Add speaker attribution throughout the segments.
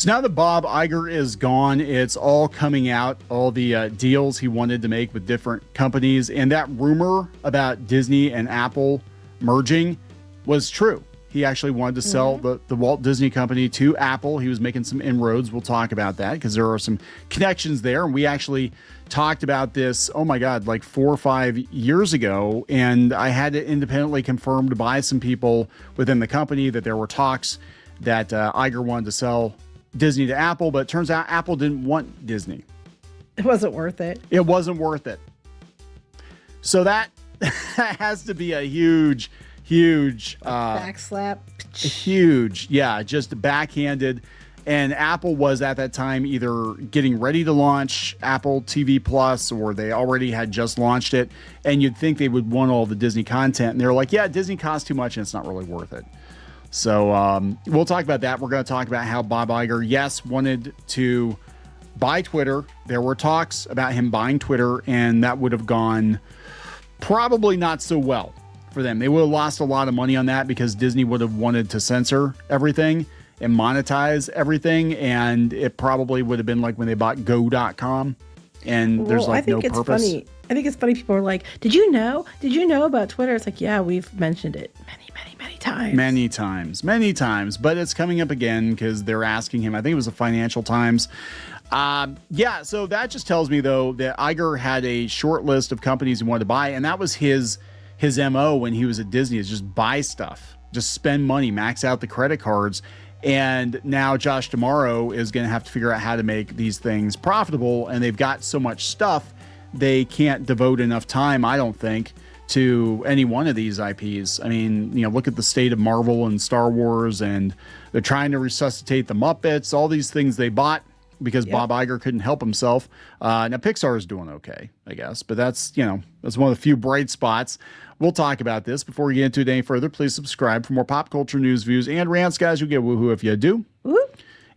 Speaker 1: So now that Bob Iger is gone, it's all coming out, all the deals he wanted to make with different companies. And that rumor about Disney and Apple merging was true. He actually wanted to sell the Walt Disney Company to Apple. He was making some inroads. We'll talk about that because there are some connections there. And we actually talked about this, oh my God, like 4 or 5 years ago. And I had it independently confirmed by some people within the company that there were talks that Iger wanted to sell Disney to Apple. But it turns out Apple didn't want Disney.
Speaker 2: It wasn't worth it.
Speaker 1: It wasn't worth it. So that has to be a huge
Speaker 2: backslap.
Speaker 1: Huge. Yeah, just backhanded. And Apple was at that time either getting ready to launch Apple TV Plus or they already had just launched it. And you'd think they would want all the Disney content. And they're like, yeah, Disney costs too much and it's not really worth it. So we'll talk about that. We're going to talk about how Bob Iger, yes, wanted to buy Twitter. There were talks about him buying Twitter, and that would have gone probably not so well for them. They would have lost a lot of money on that because Disney would have wanted to censor everything and monetize everything. And it probably would have been like when they bought go.com and there's like no purpose.
Speaker 2: Funny. I think it's funny. People are like, did you know about Twitter? It's like, yeah, we've mentioned it many times.
Speaker 1: Many times. But it's coming up again because they're asking him. I think it was the Financial Times. Yeah, so that just tells me, though, that Iger had a short list of companies he wanted to buy. And that was his MO when he was at Disney, is just buy stuff, just spend money, max out the credit cards. And now Josh D'Amaro is going to have to figure out how to make these things profitable. And they've got so much stuff, they can't devote enough time, I don't think, to any one of these IPs. I mean, look at the state of Marvel and Star Wars, and they're trying to resuscitate the Muppets, all these things they bought because Bob Iger couldn't help himself. Now Pixar is doing okay, I guess, but that's one of the few bright spots. We'll talk about this. Before we get into it any further, please subscribe for more pop culture news, views, and rants, guys. You'll get woohoo if you do.
Speaker 2: Woo.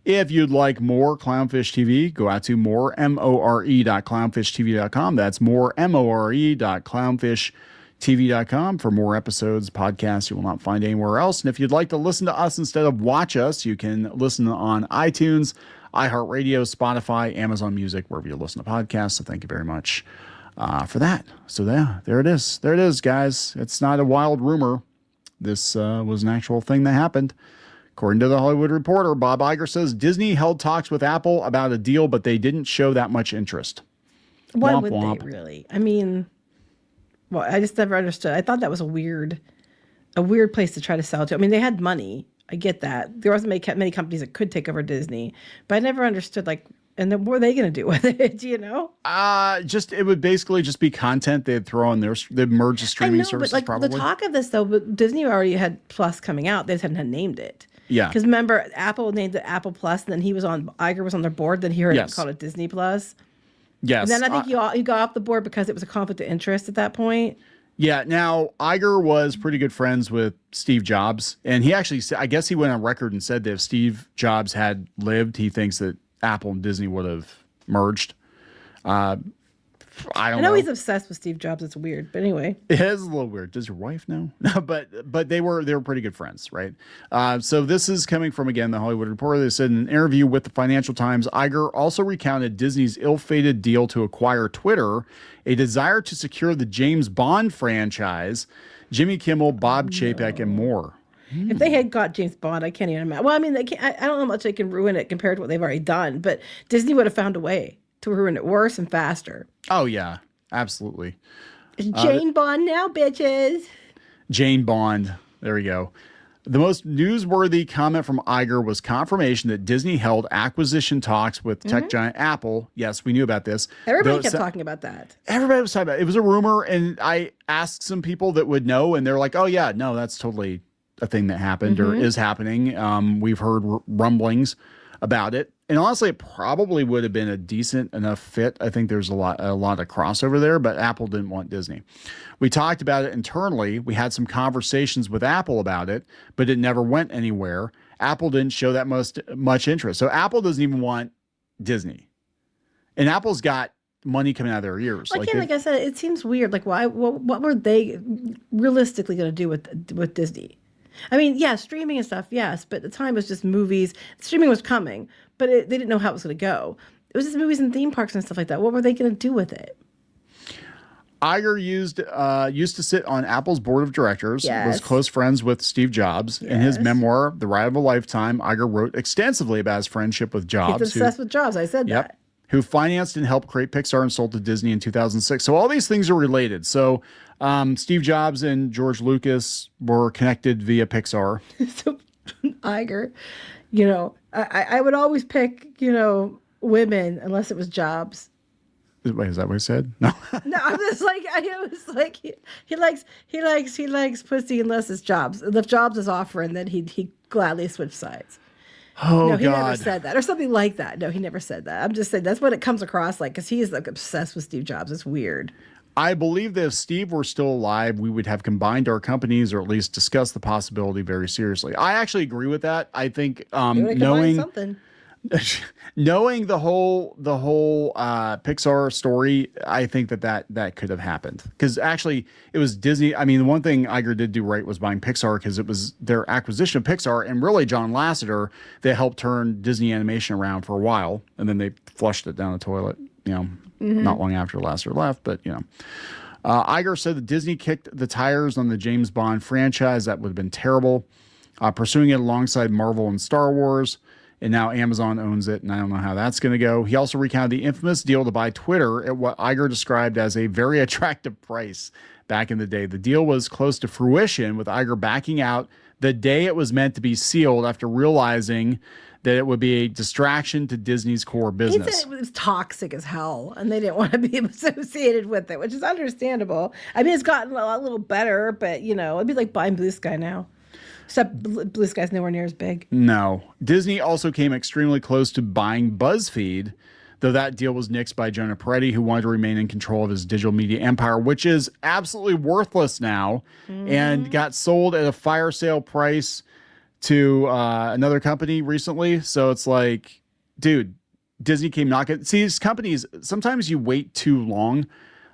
Speaker 1: If you'd like more Clownfish TV, go out to more.clownfishtv.com. That's more.clownfishtv.com for more episodes, podcasts you will not find anywhere else. And if you'd like to listen to us instead of watch us, you can listen on iTunes, iHeartRadio, Spotify, Amazon Music, wherever you listen to podcasts. So thank you very much for that. So there it is. There it is, guys. It's not a wild rumor. This was an actual thing that happened. According to the Hollywood Reporter, Bob Iger says Disney held talks with Apple about a deal, but they didn't show that much interest.
Speaker 2: Why would they really? I mean, well, I just never understood. I thought that was a weird place to try to sell to. I mean, they had money. I get that. There wasn't many companies that could take over Disney, but I never understood, like, and then what were they going to do with it? Do you know?
Speaker 1: It would basically just be content they'd throw on they'd merge the streaming services.
Speaker 2: But like
Speaker 1: probably.
Speaker 2: The talk of this though, but Disney already had Plus coming out. They just hadn't named it.
Speaker 1: Yeah.
Speaker 2: Because remember, Apple named it Apple Plus, and then Iger was on their board. Then he heard it called it Disney Plus.
Speaker 1: Yes.
Speaker 2: And then I think you got off the board because it was a conflict of interest at that point.
Speaker 1: Yeah. Now, Iger was pretty good friends with Steve Jobs. And he actually, I guess he went on record and said that if Steve Jobs had lived, he thinks that Apple and Disney would have merged. I know
Speaker 2: he's obsessed with Steve Jobs. It's weird, but anyway,
Speaker 1: it is a little weird. Does your wife know? No, but they were pretty good friends, right? So this is coming from, again, the Hollywood Reporter. They said in an interview with the Financial Times, Iger also recounted Disney's ill-fated deal to acquire Twitter, a desire to secure the James Bond franchise, Jimmy Kimmel, Bob Chapek, and more.
Speaker 2: If they had got James Bond, I can't even imagine. Well, I mean, I don't know how much they can ruin it compared to what they've already done, but Disney would have found a way to ruin it worse and faster.
Speaker 1: Oh, yeah, absolutely.
Speaker 2: It's Jane Bond now, bitches.
Speaker 1: Jane Bond. There we go. The most newsworthy comment from Iger was confirmation that Disney held acquisition talks with tech giant Apple. Yes, we knew about this.
Speaker 2: Everybody kept talking about that.
Speaker 1: Everybody was talking about it. It was a rumor, and I asked some people that would know, and they're like, oh, yeah, no, that's totally a thing that happened or is happening. We've heard rumblings about it. And honestly, it probably would have been a decent enough fit. I think there's a lot of crossover there, but Apple didn't want Disney. We talked about it internally. We had some conversations with Apple about it, but it never went anywhere. Apple didn't show that much interest. So Apple doesn't even want Disney. And Apple's got money coming out of their ears.
Speaker 2: Like I said, it seems weird. Like, why? What were they realistically going to do with Disney? I mean, yeah, streaming and stuff, yes, but at the time it was just movies. Streaming was coming, but they didn't know how it was going to go. It was just movies and theme parks and stuff like that. What were they going to do with it?
Speaker 1: Iger used to sit on Apple's board of directors, was close friends with Steve Jobs. In his memoir, The Ride of a Lifetime, Iger wrote extensively about his friendship with Jobs.
Speaker 2: He's obsessed with Jobs, I said that.
Speaker 1: Who financed and helped create Pixar and sold to Disney in 2006. So all these things are related. So Steve Jobs and George Lucas were connected via Pixar.
Speaker 2: So Iger, I would always pick, women unless it was Jobs.
Speaker 1: Wait, is that what he said? No.
Speaker 2: No, I'm just like, it was like he likes pussy unless it's Jobs. If Jobs is offering, then he gladly switch sides.
Speaker 1: Oh,
Speaker 2: no, he
Speaker 1: God.
Speaker 2: never said that, or something like that. No, he never said that. I'm just saying that's what it comes across like, because he is like obsessed with Steve Jobs. It's weird.
Speaker 1: I believe that if Steve were still alive, we would have combined our companies, or at least discussed the possibility very seriously. I actually agree with that. I think knowing
Speaker 2: something.
Speaker 1: Knowing the whole Pixar story, I think that could have happened, because actually it was Disney. I mean, the one thing Iger did do right was buying Pixar, because it was their acquisition of Pixar and really John Lasseter that helped turn Disney animation around for a while, and then they flushed it down the toilet. Not long after Lasseter left, but Iger said that Disney kicked the tires on the James Bond franchise. That would have been terrible. Pursuing it alongside Marvel and Star Wars. And now Amazon owns it, and I don't know how that's going to go. He also recounted the infamous deal to buy Twitter at what Iger described as a very attractive price back in the day. The deal was close to fruition, with Iger backing out the day it was meant to be sealed after realizing that it would be a distraction to Disney's core business.
Speaker 2: He said it was toxic as hell, and they didn't want to be associated with it, which is understandable. I mean, it's gotten a little better, but, it'd be like buying Blue Sky now. Except Blue Sky's nowhere near as big.
Speaker 1: No. Disney also came extremely close to buying BuzzFeed, though that deal was nixed by Jonah Peretti, who wanted to remain in control of his digital media empire, which is absolutely worthless now, and got sold at a fire sale price to another company recently. So it's like, dude, Disney came knocking. See, these companies, sometimes you wait too long.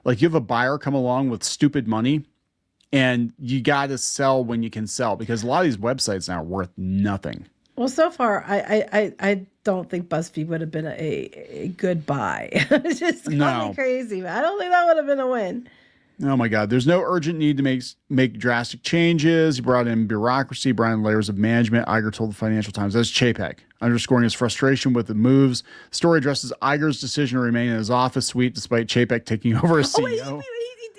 Speaker 1: Like, you have a buyer come along with stupid money, and you got to sell when you can sell, because a lot of these websites now are worth nothing.
Speaker 2: Well, so far, I don't think BuzzFeed would have been a good buy. It's just me crazy. I don't think that would have been a win.
Speaker 1: Oh, my God. There's no urgent need to make drastic changes. He brought in bureaucracy, brought in layers of management. Iger told the Financial Times. That's Chapek, underscoring his frustration with the moves. The story addresses Iger's decision to remain in his office suite despite Chapek taking over as CEO.
Speaker 2: Wait,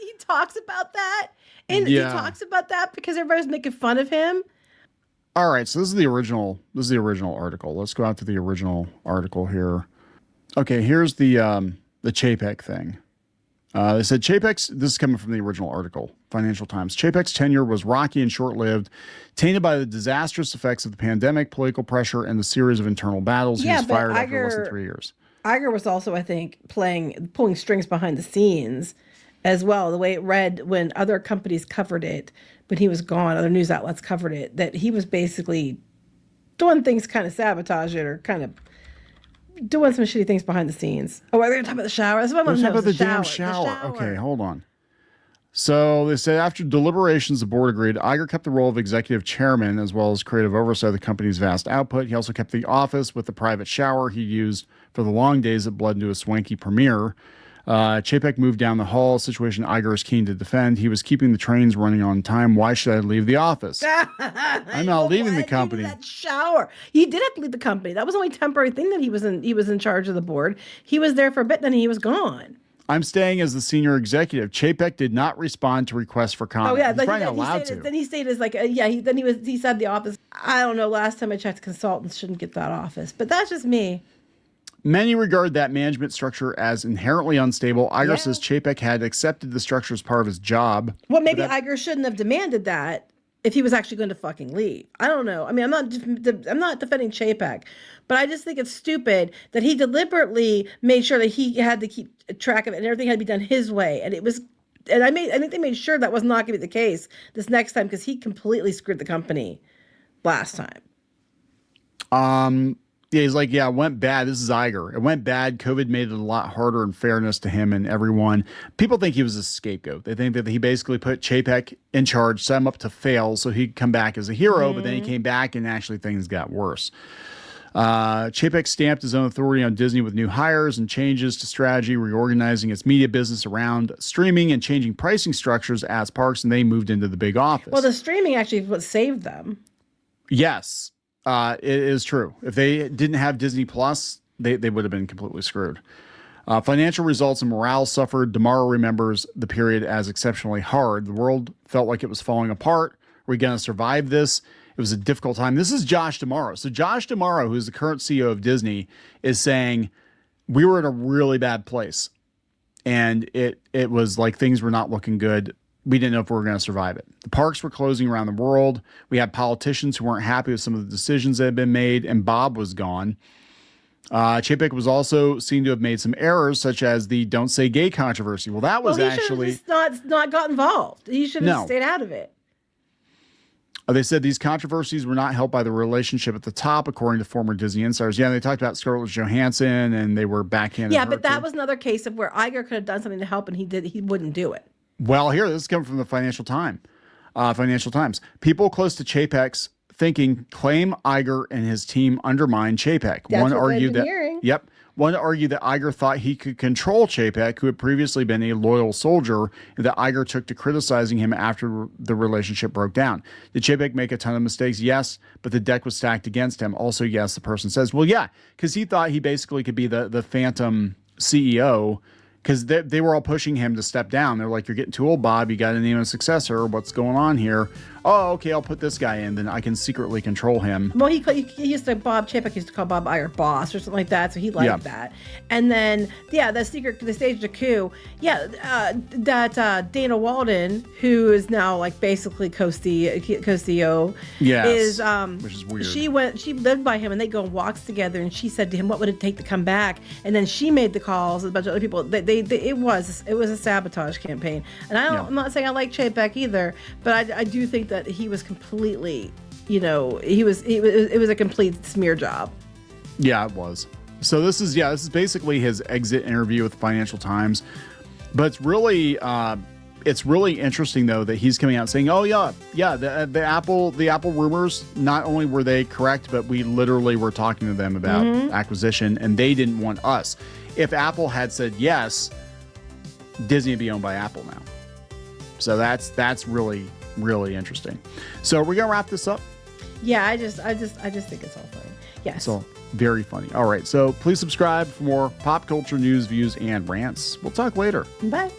Speaker 2: he talks about that? And he talks about that because everybody's making fun of him.
Speaker 1: All right, so this is the original article. Let's go out to the original article here. Okay, here's the Chapek thing. They said this is coming from the original article, Financial Times. Chapek's tenure was rocky and short-lived, tainted by the disastrous effects of the pandemic, political pressure, and the series of internal battles. He was fired after less than 3 years.
Speaker 2: Iger was also, I think, pulling strings behind the scenes as well, the way it read when other companies covered it, when he was gone, other news outlets covered it, that he was basically doing things kind of sabotage it, or kind of doing some shitty things behind the scenes. Oh, are they going to talk about the shower? That's what I want to know.
Speaker 1: About the damn shower. Okay, hold on. So they said after deliberations, the board agreed. Iger kept the role of executive chairman as well as creative oversight of the company's vast output. He also kept the office with the private shower he used for the long days that bled into a swanky premiere. Chapek moved down the hall, a situation Iger is keen to defend. He was keeping the trains running on time. Why should I leave the office? I'm not leaving the company.
Speaker 2: That shower. He did have to leave the company. That was only a temporary thing that he was in charge of the board. He was there for a bit, then he was gone.
Speaker 1: I'm staying as the senior executive. Chapek did not respond to requests for comment.
Speaker 2: Oh yeah,
Speaker 1: he's probably not allowed to.
Speaker 2: Then he stayed as like he said the office. I don't know. Last time I checked, consultants shouldn't get that office, but that's just me.
Speaker 1: Many regard that management structure as inherently unstable. Iger says Chapek had accepted the structure as part of his job.
Speaker 2: Well, maybe Iger shouldn't have demanded that if he was actually going to fucking leave. I don't know. I mean, I'm not defending Chapek, but I just think it's stupid that he deliberately made sure that he had to keep track of it and everything had to be done his way. And I think they made sure that was not going to be the case this next time, because he completely screwed the company last time.
Speaker 1: Yeah, he's like, yeah, it went bad. This is Iger. It went bad. COVID made it a lot harder in fairness to him and everyone. People think he was a scapegoat. They think that he basically put Chapek in charge, set him up to fail so he'd come back as a hero, but then he came back and actually things got worse. Chapek stamped his own authority on Disney with new hires and changes to strategy, reorganizing its media business around streaming and changing pricing structures as parks, and they moved into the big office.
Speaker 2: Well, the streaming actually is what saved them.
Speaker 1: Yes. It is true. If they didn't have Disney Plus, they would have been completely screwed. Financial results and morale suffered. DeMauro remembers the period as exceptionally hard. The world felt like it was falling apart. Are we going to survive this? It was a difficult time. This is Josh DeMauro. So Josh DeMauro, who's the current CEO of Disney, is saying we were in a really bad place. And it was like things were not looking good. We didn't know if we were going to survive it. The parks were closing around the world. We had politicians who weren't happy with some of the decisions that had been made, and Bob was gone. Chapek was also seen to have made some errors, such as the "Don't Say Gay" controversy. Well, that was actually
Speaker 2: not got involved. He should have stayed out of it.
Speaker 1: They said these controversies were not helped by the relationship at the top, according to former Disney insiders. Yeah, they talked about Scarlett Johansson, and they were backhanded.
Speaker 2: Yeah, but that was another case of where Iger could have done something to help, and he wouldn't do it.
Speaker 1: Well, here, this is coming from the Financial Times. People close to Chapek's thinking claim Iger and his team undermined Chapek. One argued that Iger thought he could control Chapek, who had previously been a loyal soldier, and that Iger took to criticizing him after the relationship broke down. Did Chapek make a ton of mistakes? Yes, but the deck was stacked against him. Also, yes, the person says. Well, yeah, because he thought he basically could be the phantom CEO, because they were all pushing him to step down. They're like, you're getting too old, Bob. You got to name a successor. What's going on here? Oh, okay, I'll put this guy in. Then I can secretly control him.
Speaker 2: Well, he used to, Chapek used to call Bob Iger boss or something like that. So he liked that. And then, the stage of the coup. Yeah, that Dana Walden, who is now like basically co-CEO,
Speaker 1: is which is weird.
Speaker 2: She lived by him, and they go on walks together. And she said to him, "What would it take to come back?" And then she made the calls. A bunch of other people. It was a sabotage campaign. And I'm not saying I like Chapek either, but I do think that he was completely, it was a complete smear job.
Speaker 1: Yeah, it was. So this is basically his exit interview with the Financial Times. But it's really interesting though that he's coming out saying, "Oh yeah, the Apple rumors, not only were they correct, but we literally were talking to them about acquisition, and they didn't want us. If Apple had said yes, Disney would be owned by Apple now." So that's really, really interesting. So we're gonna wrap this up.
Speaker 2: Yeah, I just think it's all funny. Yes.
Speaker 1: So very funny. All right. So please subscribe for more pop culture news, views, and rants. We'll talk later.
Speaker 2: Bye.